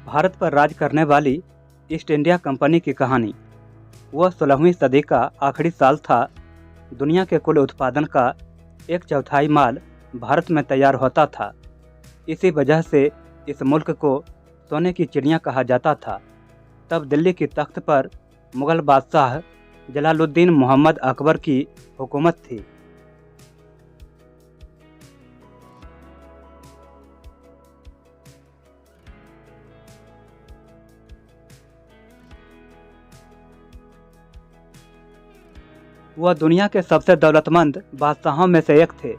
भारत पर राज करने वाली ईस्ट इंडिया कंपनी की कहानी। वह 16वीं सदी का आखिरी साल था। दुनिया के कुल उत्पादन का 1/4 माल भारत में तैयार होता था। इसी वजह से इस मुल्क को सोने की चिड़िया कहा जाता था। तब दिल्ली की तख्त पर मुगल बादशाह जलालुद्दीन मोहम्मद अकबर की हुकूमत थी। वह दुनिया के सबसे दौलतमंद बादशाहों में से एक थे।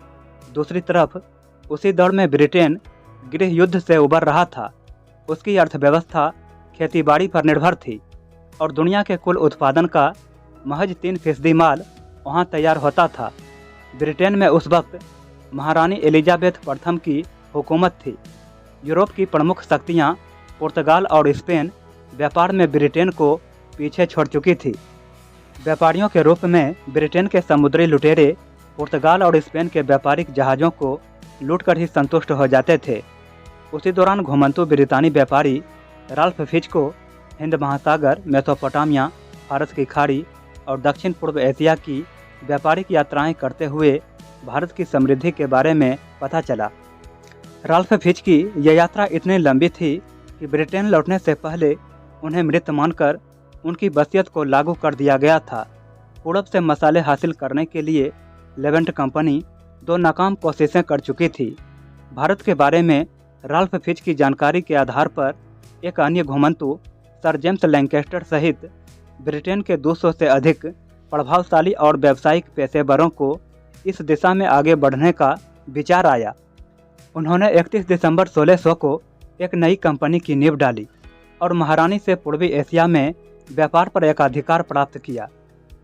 दूसरी तरफ उसी दौर में ब्रिटेन गृह युद्ध से उबर रहा था। उसकी अर्थव्यवस्था खेतीबाड़ी पर निर्भर थी और दुनिया के कुल उत्पादन का महज 3% माल वहां तैयार होता था। ब्रिटेन में उस वक्त महारानी एलिजाबेथ प्रथम की हुकूमत थी। यूरोप की प्रमुख शक्तियां पुर्तगाल और स्पेन व्यापार में ब्रिटेन को पीछे छोड़ चुकी थी। व्यापारियों के रूप में ब्रिटेन के समुद्री लुटेरे पुर्तगाल और स्पेन के व्यापारिक जहाज़ों को लूटकर ही संतुष्ट हो जाते थे। उसी दौरान घुमंतू ब्रितानी व्यापारी राल्फ फिच को हिंद महासागर, मेसोपोटामिया, फारस की खाड़ी और दक्षिण पूर्व एशिया की व्यापारिक यात्राएं करते हुए भारत की समृद्धि के बारे में पता चला। राल्फ फिच की यह यात्रा इतनी लंबी थी कि ब्रिटेन लौटने से पहले उन्हें मृत मानकर उनकी वसीयत को लागू कर दिया गया था। पूरब से मसाले हासिल करने के लिए लेवेंट कंपनी 2 नाकाम कोशिशें कर चुकी थी। भारत के बारे में राल्फ फिच की जानकारी के आधार पर एक अन्य घुमंतू सर जेम्स लैंकेस्टर सहित ब्रिटेन के 200 से अधिक प्रभावशाली और व्यावसायिक पेशेवरों को इस दिशा में आगे बढ़ने का विचार आया। उन्होंने 31 दिसंबर 1600 को एक नई कंपनी की नींव डाली और महारानी से पूर्वी एशिया में व्यापार पर एकाधिकार प्राप्त किया।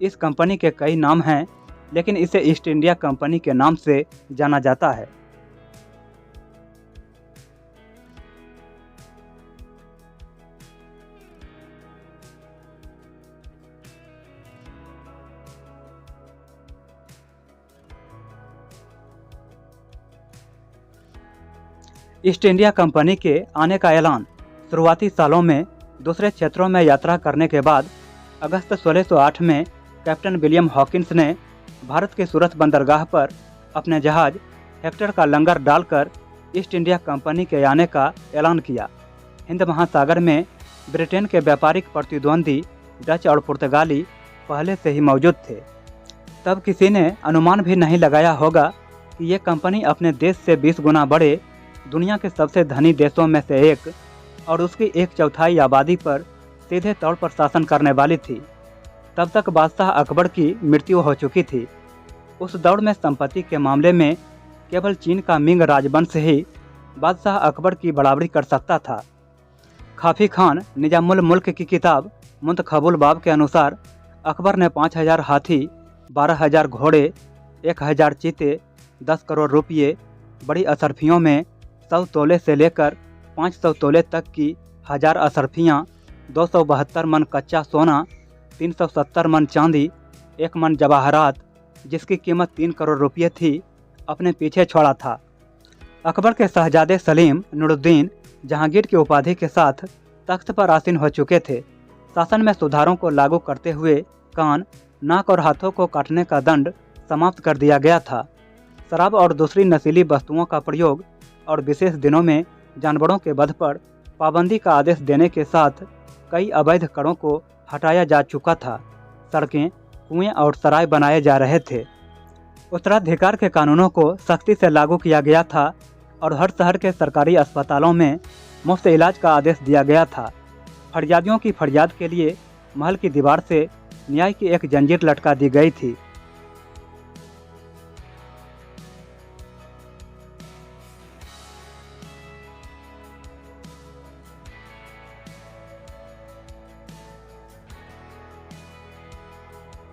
इस कंपनी के कई नाम हैं, लेकिन इसे ईस्ट इंडिया कंपनी के नाम से जाना जाता है। ईस्ट इंडिया कंपनी के आने का ऐलान शुरुआती सालों में दूसरे क्षेत्रों में यात्रा करने के बाद अगस्त 1608 में कैप्टन विलियम हॉकिंस ने भारत के सूरत बंदरगाह पर अपने जहाज हेक्टर का लंगर डालकर ईस्ट इंडिया कंपनी के आने का ऐलान किया। हिंद महासागर में ब्रिटेन के व्यापारिक प्रतिद्वंदी डच और पुर्तगाली पहले से ही मौजूद थे। तब किसी ने अनुमान भी नहीं लगाया होगा कि ये कंपनी अपने देश से 20 गुना बड़े दुनिया के सबसे धनी देशों में से एक और उसकी 1/4 आबादी पर सीधे तौर पर शासन करने वाली थी। तब तक बादशाह अकबर की मृत्यु हो चुकी थी। उस दौर में संपत्ति के मामले में केवल चीन का मिंग राजवंश ही बादशाह अकबर की बराबरी कर सकता था। खाफी खान निजामुल मुल्क की किताब मुंतखबुल बाब के अनुसार अकबर ने 5000 हाथी, 12000 घोड़े, 1000 चीते, 10 करोड़ रुपये, बड़ी अशरफियों में 100 तोले से लेकर 500 तोले तक की 1000 अशरफियाँ, 272 मन कच्चा सोना, 370 मन चांदी, 1 मन जवाहरात, जिसकी कीमत 3 करोड़ रुपये थी, अपने पीछे छोड़ा था। अकबर के शहजादे सलीम नूरुद्दीन जहांगीर की उपाधि के साथ तख्त पर आसीन हो चुके थे। शासन में सुधारों को लागू करते हुए कान, नाक और हाथों को काटने का दंड समाप्त कर दिया गया था। शराब और दूसरी नशीली वस्तुओं का प्रयोग और विशेष दिनों में जानवरों के वध पर पाबंदी का आदेश देने के साथ कई अवैध करों को हटाया जा चुका था। सड़कें, कुएं और सराय बनाए जा रहे थे। उत्तराधिकार के कानूनों को सख्ती से लागू किया गया था और हर शहर के सरकारी अस्पतालों में मुफ्त इलाज का आदेश दिया गया था। फरियादियों की फरियाद के लिए महल की दीवार से न्याय की एक जंजीर लटका दी गई थी।